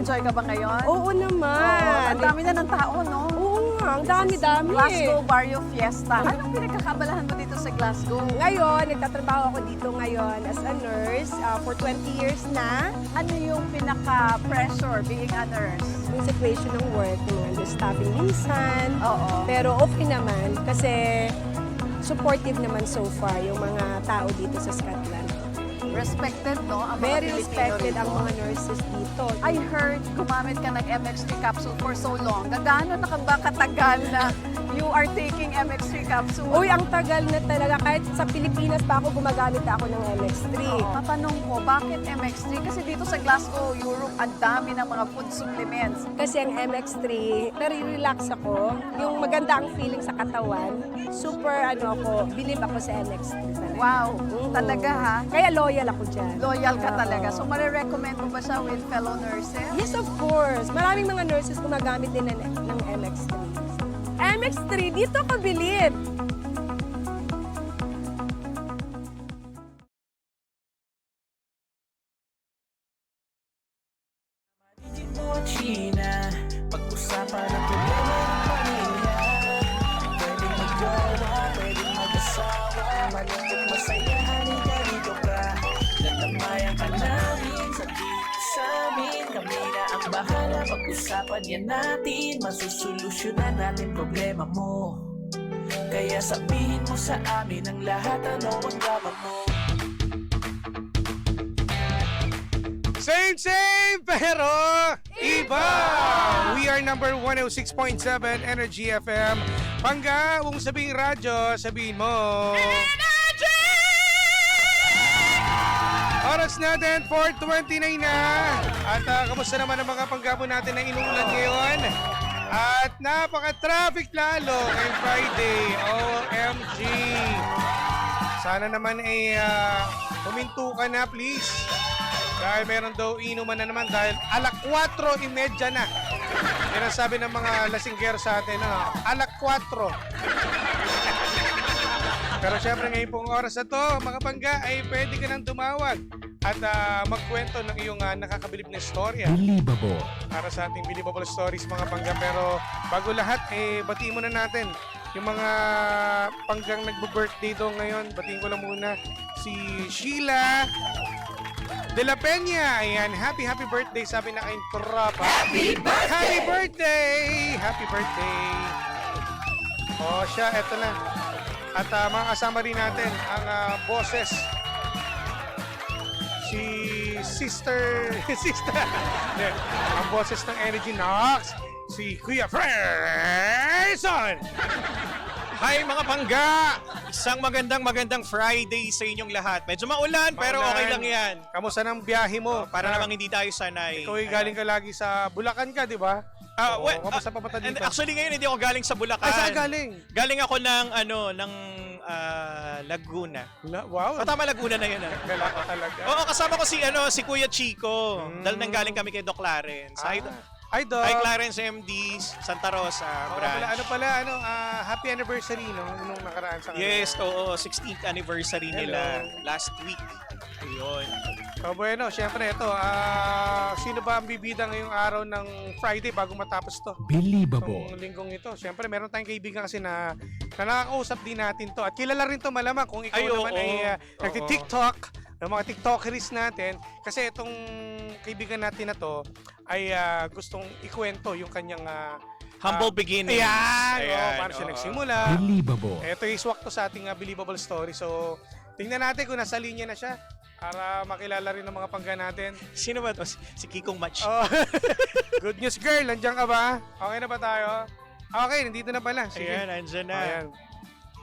Nag-enjoy ka ba ngayon? Oo naman. Ang dami na ng tao, no? Oo nga, ang dami-dami. Glasgow Barrio Fiesta. Anong pinagkakabalahan mo dito sa Glasgow? Ngayon, nagtatrabaho ako dito ngayon as a nurse for 20 years na. Ano yung pinaka-pressure being a nurse? Yung situation ng work, yung staffing minsan. Oo. Pero okay naman kasi supportive naman so far yung mga tao dito sa Scotland. Respected, no? Ang mga Very Pilipino respected rito. ang mga nurses dito. I heard gumamit ka ng MX3 capsule for so long. Gaano na ka ba katagal na you are taking MX3 capsule? Uy, ang tagal na talaga. Kahit sa Pilipinas pa ako gumagamit na ako ng MX3. Matanong ko, bakit MX3? Kasi dito sa Glasgow, Europe, ang dami ng mga food supplements. Kasi ang MX3, nare-relax ako. Yung maganda ang feeling sa katawan. Super, believe ako sa MX3 talaga. Wow, Oo. talaga ha? Kaya loyal ako dyan. Loyal ka Oo. talaga. So, marirecommend mo ba siya with fellow nurses? Yes, of course. Maraming mga nurses gumagamit din ng MX3. MX3, dito ka bilib. China, pag-usapan ang problema ng pamilya. Pwedeng magjowa, pwedeng mag-asawa, malungkot masaya, halika dito ka. Natamayan ka namin sa dito sa amin. Kami na ang bahala, pag-usapan yan natin. Masusolusyonan natin problema mo. Kaya sabihin mo sa amin ang lahat, ano ang drama mo. Same, pero iba! We are number 106.7 Energy FM. Pangga, kung sabihin radyo, sabihin mo. Energy! Oras natin, 4:29 na. At kamusta naman ang mga panggapo natin na inuulan ngayon? At napaka-traffic lalo ngayong Friday. OMG! Sana naman ay huminto ka na, please. Dahil meron daw inuman na naman dahil 4:30 na. Yan ang sabi ng mga lasinggero sa atin, 4:00. Pero syempre ngayon pong oras na to, mga pangga, ay pwede ka nang tumawag at magkwento ng iyong nakakabilib na istorya. Believable. Para sa ating Believable Stories, mga pangga. Pero bago lahat, batiin muna natin yung mga panggang nagbo-birthday daw ngayon. Batiin ko lang muna si Sheila De La Peña. Ayan, happy birthday sabi na kayong tropa. Happy birthday! Happy birthday! O siya, eto na. At mga kasama rin natin ang boses. Si Sister. Ang boses ng Energy Knox. Si Kuya Freyson! Hi mga pangga! Isang magandang Friday sa inyong lahat. Medyo maulan pero Maulan. okay lang yan. Kamusta ng biyahe mo? Para namang hindi tayo sanay. Ikaw ay galing ka lagi sa Bulacan ka, di ba? Kamusta papunta and dito? actually ngayon hindi ako galing sa Bulacan. Ay, saan galing? Galing ako ng Laguna. Wow. O tama, Laguna na yun. Gala ka talaga. Oo, kasama ko si Kuya Chico. Dahil nang galing kami kay Doc Clarence. Ay, Doc. Hi Clarence MD, Santa Rosa branch. Happy anniversary nung nakaraan sa Yes, oo, 16th anniversary nila last week. Ayun. So bueno, syempre ito, sino ba ang bibida ngayong araw ng Friday bago matapos to? Believable. Itong linggong ito. Syempre meron tayong kaibigan kasi na nakakausap din natin to. At kilala rin to malamang kung ikaw Ay, naman oo. ay Oo. nagti-TikTok, ng mga TikTokeries natin. Kasi itong kaibigan natin na to ay gustong ikwento yung kanyang Humble beginnings. Ayan, paano siya oo. nagsimula. Believable. Ito yung swak to sa ating Believable Story. So, tingnan natin kung nasa linya na siya para makilala rin ng mga pangga natin. Sino ba to? Si Kikong Match. Oh. Good news, girl. Nandiyan ka ba? Okay na ba tayo? Okay, nandito na pala. Sige. Ayan, andyan na. Ayan.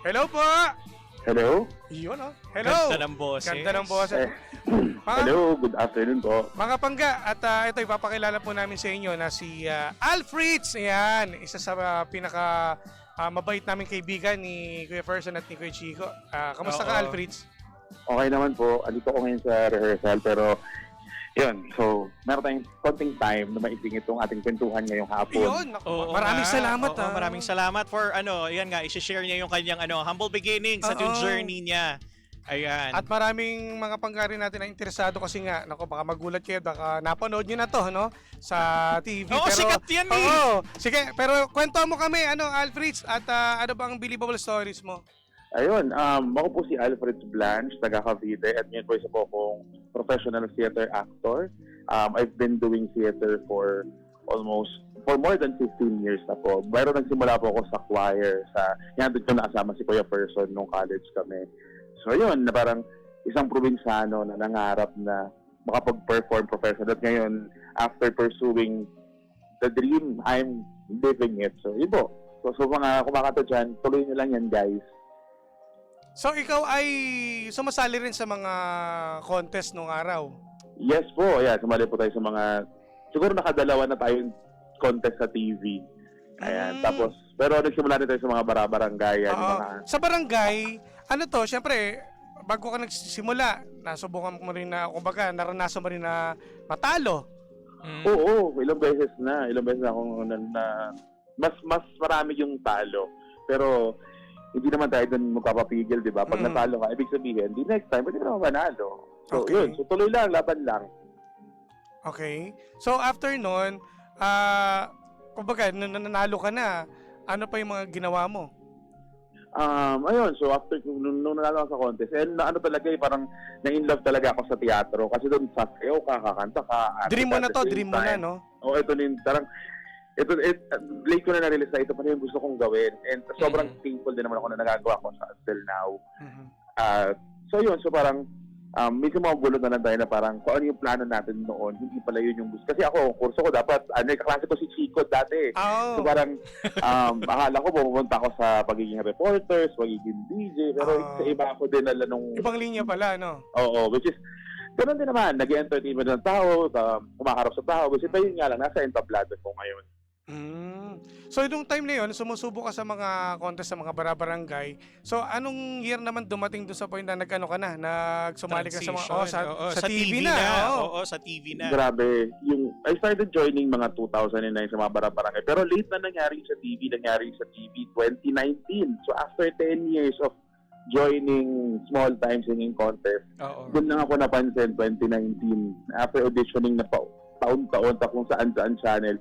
Hello po! Hello? Yun, oh. Hello! Ganda ng boses. Ganda ng boses. Hello, good afternoon po. Mga pangga, at ito, ipapakilala po namin sa inyo na si Alfritz. Ayan, isa sa pinaka mabait namin kaibigan ni Kuya Ferson at ni Kuya Chico. Kamusta ka, Oo. Alfritz? Okay naman po. Andito ko ngayon sa rehearsal pero yun, so meron tayong konting time na maibing itong ating kwentuhan ngayong hapon. Yun, naku, Oo maraming nga. salamat. Oo, maraming salamat for yan nga, i-share niya yung kanyang humble beginnings at yung Oo. journey niya Ayan. At maraming mga panggarin natin na interesado kasi nga, nako baka magulat kayo, baka napanood nyo na to, no? Sa TV. Oo, sikat yan eh. Oo, sige, pero kwento mo kami, Alfred, at ano bang believable stories mo? Ayun, ako po si Alfred Blanche, taga Cavite, at ngayon po isa po akong professional theater actor. I've been doing theater for more than 15 years na po. Pero nagsimula po ako sa choir, yan doon ko nakasama si Kuya Person nung college kami. So yun, na parang isang probinsyano na nangarap na makapag-perform professional. At ngayon, after pursuing the dream, I'm living it. So yun po. So mga kumakanta dyan, tuloy nyo lang yan, guys. So ikaw ay sumasali rin sa mga contest nung araw? Yes po, yeah. Sumali po tayo sa mga, siguro nakadalawa na tayong contest sa TV. Ayan, tapos, pero nagsimula din tayo sa mga barangay. Oo. Sa barangay, ano to, syempre, bago ka nagsimula, nasubukan mo rin na, kumbaga, naranasan mo rin na matalo. Oo, ilang beses na akong mas marami yung talo. Pero, hindi naman tayo doon magpapapigil, di ba? Pag natalo ka, ibig sabihin, di next time, pwede naman manalo. So, Okay. yun. So, tuloy lang, laban lang. Okay. So, after nun, kumbaga, nanalo ka na, ano pa yung mga ginawa mo? Ayun, so after nung nanalo ako sa contest, and ano talaga parang na-inlove talaga ako sa teatro kasi doon sa sayo ka, kakanta ka. Dream mo na to, dream mo na, no? Oo, ito din, parang, late ko na na-realize na ito pa rin yung gusto kong gawin. And sobrang thankful din naman ako na nagagawa ko sa until now. So yun, so parang, medyo mga gulo na lang tayo na parang kung ano yung plano natin noon, hindi pala yun yung gusto. Kasi ako, kurso ko dapat, kaklase ko si Chico dati. Oh. So parang, akala ko pumunta ako sa pagiging reporters, pagiging DJ, pero sa iba ako din nala nung... Ibang linya pala, no? Oo, which is, ganun din naman, nag-entertainment ng tao, kumakarap sa tao, kasi pa yun nga lang, nasa entablado ko ngayon. So, nung time na yun, sumusubo ka sa mga contest sa mga barangay. So, anong year naman dumating doon sa point na nag-ano ka na? Nagsumali ka sa mga... sa TV na. Oo, sa TV na. Grabe. I started joining mga 2009 sa mga barangay. Pero late na nangyari sa TV 2019. So, after 10 years of joining small time singing contest, doon lang ako napansin 2019. After auditioning na taon-taon kung saan-saan channel,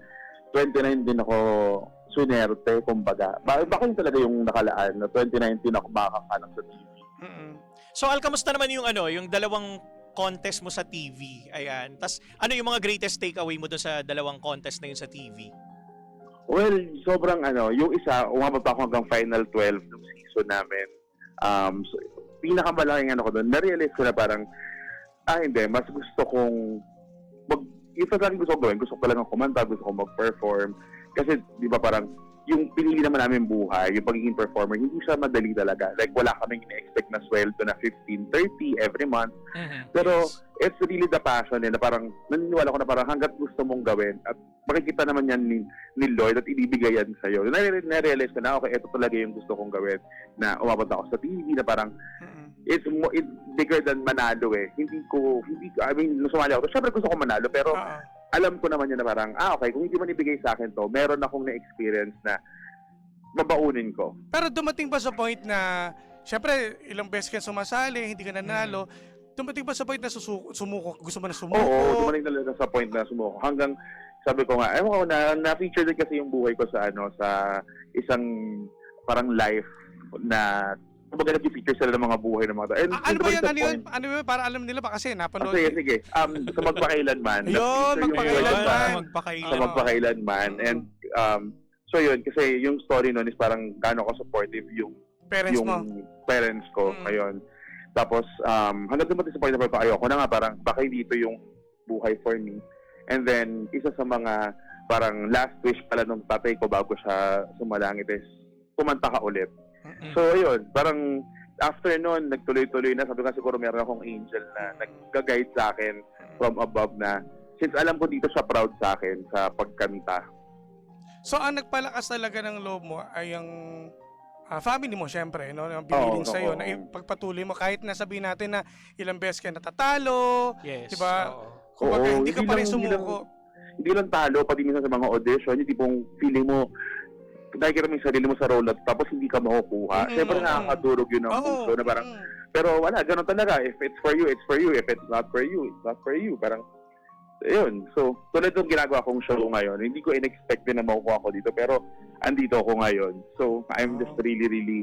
2019 din ako sunerte, kumbaga. Baka yun talaga yung nakalaan na 2019 ako makakakanap sa TV. So Al, kamusta naman yung yung dalawang contest mo sa TV? Ayan. Tas ano yung mga greatest takeaway mo doon sa dalawang contest na yun sa TV? Well, sobrang yung isa, umabot pa ako hanggang final 12 ng season namin. So, pinakamalaking ko doon, na-realize ko na parang, hindi, mas gusto kong ito lang gusto ko gawin. Gusto ko talagang kumanta, gusto ko mag-perform. Kasi, di ba parang, yung pinili naman namin buhay, yung pagiging performer, hindi siya madali talaga. Like, wala kaming ina-expect na sweldo na 15-30 every month. Pero, it's really the passion na parang, naniniwala ko na parang hanggat gusto mong gawin at makikita naman yan ni Lord at ibibigay yan sa'yo. Na-realize ko na, okay, ito talaga yung gusto kong gawin na umabot ako sa TV na parang, it's bigger than manalo eh. Nung sumali ako, syempre gusto ko manalo, pero alam ko naman yun na parang, okay, kung hindi man ibigay sa akin to, meron akong na-experience na babaunin ko. Pero dumating ba sa point na, syempre, ilang beses ka sumasali, hindi ka nanalo, dumating ba sa point na sumuko? Gusto mo na sumuko? Oo, dumating talaga sa point na sumuko. Hanggang, sabi ko nga, na-feature din kasi yung buhay ko sa isang parang life na kumbaga nag-feature sila ng mga buhay ng mga tao. Ano ba yan? Ano yun? Para alam nila ba kasi napanood. Sige. Sa Magpakailanman. Yun, Sa Magpakailanman. And so yun, kasi yung story nun is parang gaano ko supportive yung parents ko ngayon. Tapos hanggang dumating sa point na parang ayoko na nga, parang baka dito yung buhay for me. And then isa sa mga parang last wish pala nung tatay ko bago siya sumalangit is kumanta ka ulit. So, yun, parang after nun, nagtuloy-tuloy na. Sabi ko siguro meron akong angel na nag-guide sa akin from above na since alam ko dito siya proud sa akin sa pagkanta. So, ang nagpalakas talaga ng loob mo ay ang family mo, syempre, no? Ang biniling sa'yo na ipagpatuloy mo kahit na sabihin natin na ilang beses ka natatalo, yes, diba? Kumbaga, hindi ka pa rin sumuko. Hindi lang talo, pati minsan sa mga audition, yung tipong feeling mo, nakikita mo yung sarili mo sa role at tapos hindi ka makukuha. Siyempre nakakadurog yun ang Oo. puso na parang, pero wala, ganun talaga. If it's for you, it's for you. If it's not for you, it's not for you. Parang, yun. So, tulad ng ginagawa kong show ngayon, hindi ko in-expect din na makukuha ko dito, pero andito ako ngayon. So, I'm just really, really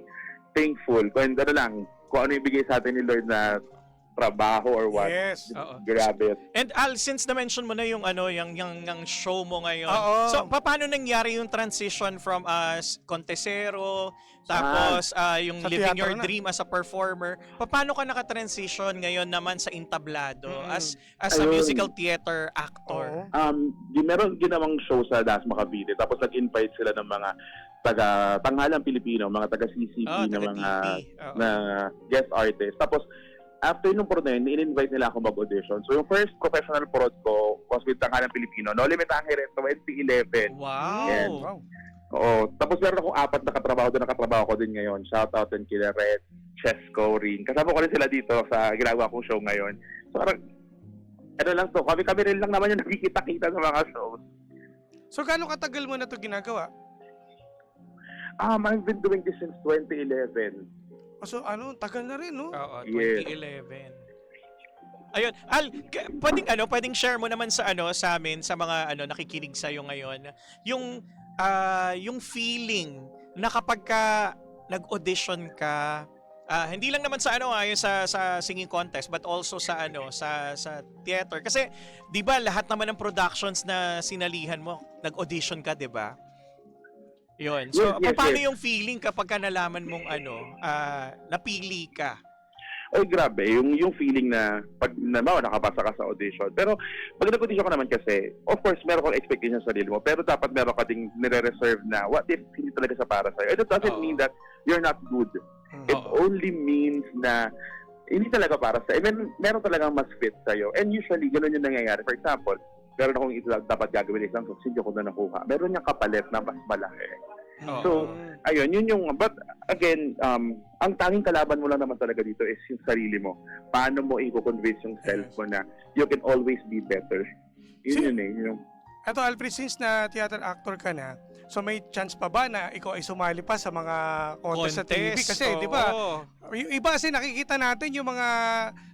thankful. Kung ano lang, kung ano ibigay sa atin ni Lord na trabaho or what. Yes. Oo. Grabe. And Al, since na-mention mo na yung yung show mo ngayon. Oo. So, paano nangyari yung transition from kontesero, tapos yung Sa living teatro your na. dream as a performer? Paano ka nakatransition ngayon naman sa entablado as a Ayun. musical theater actor? Oo. Meron ginawang show sa Dasma Cavite, tapos nag-invite sila ng mga taga-tanghalang Pilipino, mga taga-CCP Oh, na mga taga-TP. Oo. na guest artist. Tapos, after nung prod na yun, in-invite nila ako mag-audition. So, yung first professional prod ko was with Tanghalang Pilipino, No Limit Angere, 2011. Wow. Yes. Wow. Oo. Tapos meron akong 4 na katrabaho doon, nakatrabaho ko din ngayon. Shout out din kila Red, Chesco, Rin. Kasama ko rin sila dito sa ginagawa kong show ngayon. So, parang, ano lang to, kami rin lang naman yung nakikita-kita sa mga shows. So, gaano katagal mo na to ginagawa? I've been doing this since 2011. So, tagal na rin, no? Oo, Yes. 2011. Ayun, Al, pwedeng share mo naman sa amin sa mga nakikinig sa iyo ngayon, yung feeling na kapag ka nag-audition ka, hindi lang naman sa yung sa singing contest but also sa sa theater kasi 'di ba lahat naman ng productions na sinalihan mo, nag-audition ka, 'di ba? Yun. So, Yes, paano yes. yung feeling kapag ka nalaman mong napili ka? Ay, grabe. Yung feeling na pag nakapasa ka sa audition. Pero pag nag-audition ka naman kasi, of course, meron kang expectation sa sarili mo. Pero dapat meron ka ding nire-reserve na what if hindi talaga sa para sa'yo. And it doesn't Oo. mean that you're not good. It Oo. only means na hindi talaga para sa'yo. I mean, meron talagang mas fit sa'yo. And usually, ganun yung nangyayari. For example, meron akong dapat gagawin isang subsidio ko na nakuha. Meron niyang kapalit na mas malaki. Oo. So, ayun, yun yung, but again, ang tanging kalaban mo lang naman talaga dito is yung sarili mo. Paano mo i-convince yung self mo na you can always be better. Yun yun eh. Yung, Eto, Alfred, since na theater actor ka na, so may chance pa ba na ikaw ay sumali pa sa mga contest sa TV? Kasi, oo. di ba, yung iba kasi nakikita natin yung mga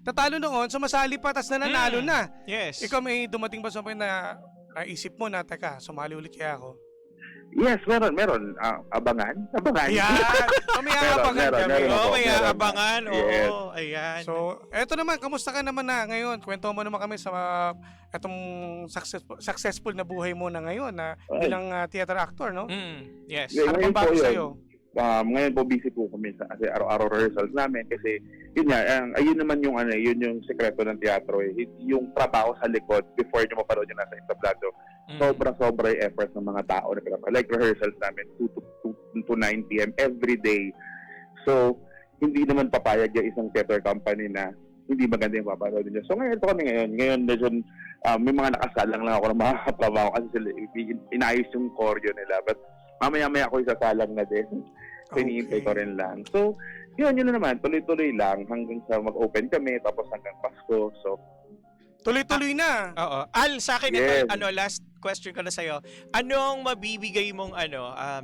tatalo noon, sumasali pa, tas nananalo na. Yes. Ikaw may dumating ba sa point na naisip mo na, teka, sumali ulit kaya ako? yes, meron. Abangan. Ayan! So, may aabangan meron, kami. meron. Oo, ako, may meron. aabangan. Yes. Oo, ayan. So, eto naman, kamusta ka naman na ngayon? Kwento mo naman kami sa etong successful na buhay mo na ngayon na Ay. bilang theater actor, no? Yes. Yeah. Ano Ngayon bang bago po yun. sa'yo? Ngayon po busy po kami kasi araw-araw rehearsals namin kasi yun nga, ayun naman yung yun yung sekreto ng teatro eh. Yung trabaho sa likod before nyo mapanood yung nasa entablado. Sobra-sobra yung effort ng mga tao na pinapanood. Like rehearsals namin 2 to 9 p.m. every day. So, hindi naman papayag yung isang theater company na hindi maganda yung papanood nyo. So, ngayon po kami ngayon medyo may mga nakasalang lang ako na makakatrabaho kasi sila inaayos yung choreo nila. But mamaya-maya ako isasalang na din. So, iniintay ko rin lang. So, yun na naman. Tuloy-tuloy lang hanggang sa mag-open kami tapos hanggang Pasko. So, Tuloy-tuloy na. Oo. Al, sa akin Yes. ito, last question ko na sa'yo. Anong mabibigay mong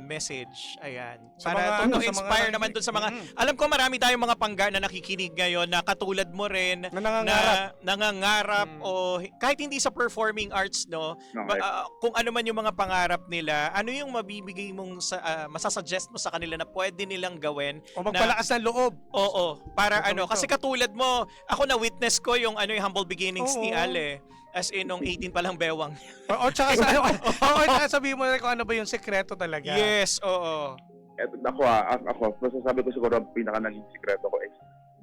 message? Ayan. Sa Para mga, to sa inspire mga naman dun sa mga... Mm. Alam ko marami tayong mga pangga na nakikinig ngayon na katulad mo rin Na nangangarap. nangangarap o kahit hindi sa performing arts, no? okay. Kung ano man yung mga pangarap nila, ano yung mabibigay mong masasuggest mo sa kanila na pwede nilang gawin? O magpalakas ng loob. Oo, para Ito. kasi katulad mo, ako na witness ko yung yung humble beginnings ni Oo. Al eh. As in, nung 18 pa lang bewang. O tsaka sabihin mo na kung ano ba yung sekreto talaga. Yes, oo. Eto, ako, masasabi ko siguro ang pinaka naging sikreto ko is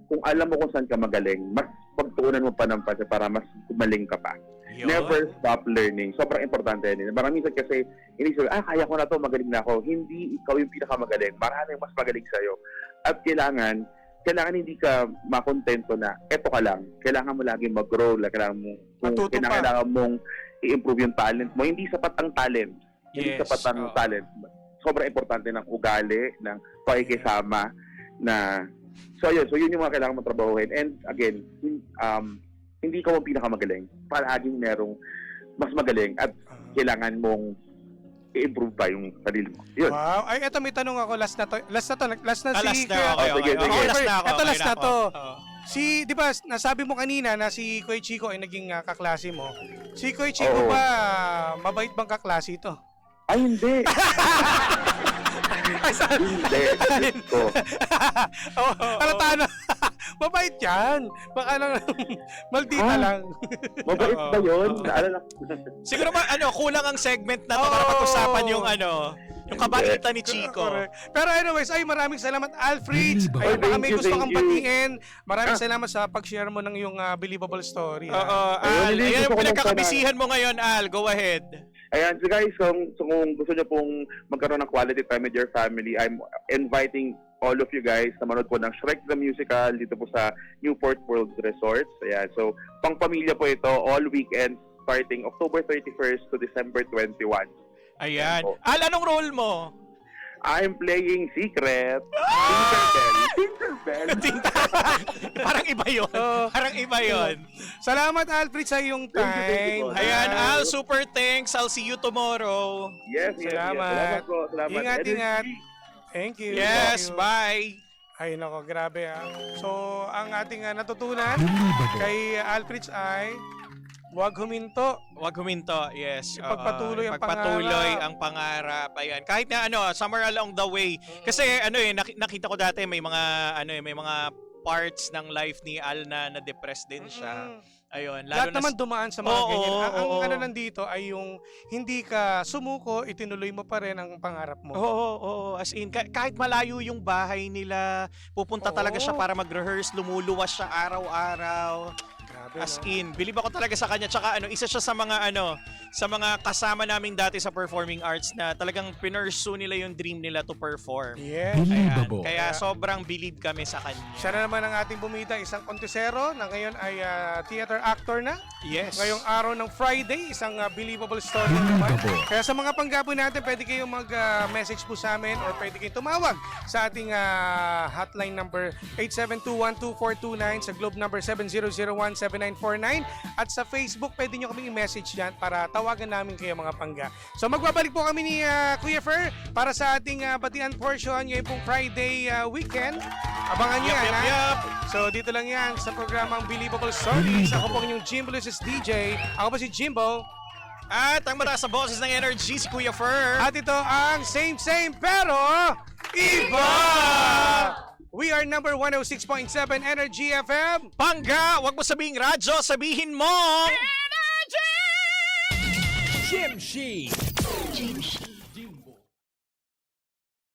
kung alam mo kung saan ka magaling, mas pagtuunan mo pa ng pasa para mas gumaling ka pa. Yun. Never stop learning. Sobrang importante yan. Parang minsan kasi, inisip, kaya ko na to, magaling na ako. Hindi ikaw yung pinakamagaling. Maraming mas magaling sa'yo. At kailangan hindi ka makontento na eto ka lang. Kailangan mo lagi mag-grow. Matuto pa. Kailangan mong i-improve yung talent mo. Hindi sapat ang talent. Hindi Yes, sapat ang oo. talent. Sobrang importante ng ugali, ng pakikisama, na so yun yung mga kailangan mong trabahuhin. And again, hindi ka mo pinakamagaling. Palaging merong mas magaling at kailangan mong i-improve pa yung sarili mo. Yun. Wow. Ay, eto may tanong ako. Last na to. Last na Last si... na, okay, Oh, sige, okay. sige. Okay, last na ako. Ito, okay last na ako. to. Oo. Si, di ba, nasabi mo kanina na si Kuya Chico ay naging kaklase mo. Si Kuya Chico Oo. ba, mabait bang kaklase ito? Ay, hindi. Hindi. Diyos ko. Halata na. Mabait yan. Baka lang, maldita Ah. lang. Mabait Oo. ba yun? Naalala. Siguro ba kulang ang segment na to para Oo. pag-usapan yung yung kabaitan ni Chico. Correct. Pero anyways, ay maraming salamat Alfred. Ay, Ay, baka thank may you, gusto thank kang you. batiin. Maraming salamat sa pag-share mo ng yung believable story. Oo, Ayun, Al, hindi, ayan gusto yung ko lang pinagkakabisihan mo ngayon, Al. Go ahead. Ayan, so guys, kung gusto nyo pong magkaroon ng quality time with your family, I'm inviting all of you guys na manood po ng Shrek the Musical dito po sa Newport World Resorts. Ayan, so pang pamilya po ito, all weekends starting October 31st to December 21. Ayan. Oo. Al, anong role mo? I'm playing Secret. Tinkerbell. Parang iba yun. Parang iba yun. Salamat Alfred sa iyong Thank you, thank time. you po. Ayan, Al, super thanks. I'll see you tomorrow. Yes, yes, yes. Salamat. Salamat po. Salamat. Ingat, Energy. ingat. Thank you. Yes, Thank you. bye. Ay nako, grabe ah. So, ang ating natutunan kay Alfred ay huwag huminto. Huwag huminto, yes. Ipagpatuloy ang Ipagpatuloy pangarap. ang pangarap. Ayan. Kahit na somewhere along the way. Kasi nakita ko dati may mga parts ng life ni Al na depressed din siya. Ayun, Lahat naman dumaan sa mga Oo, ganyan. Ang oo. ano nandito ay yung hindi ka sumuko, itinuloy mo pa rin ang pangarap mo. Oo. As in, kahit malayo yung bahay nila, pupunta talaga siya Oo. para mag-rehearse, lumuluwas siya araw-araw. Grabe, As no? in, believe ako talaga sa kanya. Tsaka isa siya sa mga kasama namin dati sa performing arts na talagang pinursue nila yung dream nila to perform. Yes. Ayan. Kaya sobrang believe kami sa kanya. Siya na naman ang ating bumida, isang kontesero na ngayon ay theater actor na. Yes. Ngayong araw ng Friday, isang believable story naman. Kaya sa mga panggapo natin, pwede kayong mag-message po sa amin or pwede kayong tumawag sa ating hotline number 872-12429 sa Globe number 7001-7949 at sa Facebook, pwede nyo kami i-message yan para tawagan namin kayo mga pangga. So magbabalik po kami ni Kuya Fer para sa ating batian portion ngayong pong Friday weekend. Abangan nyo yan, ha? Yup. So dito lang yan sa programang Believable Stories. Ako po inyong Jimbo Lucis DJ. Ako po si Jimbo. At ang mataas sa boses ng energy, si Kuya Fer. At ito ang same pero iba! We are number 106.7 Energy FM. Pangga, wag mo sabihing radyo, sabihin mo! Jim Shi. Jim Shi.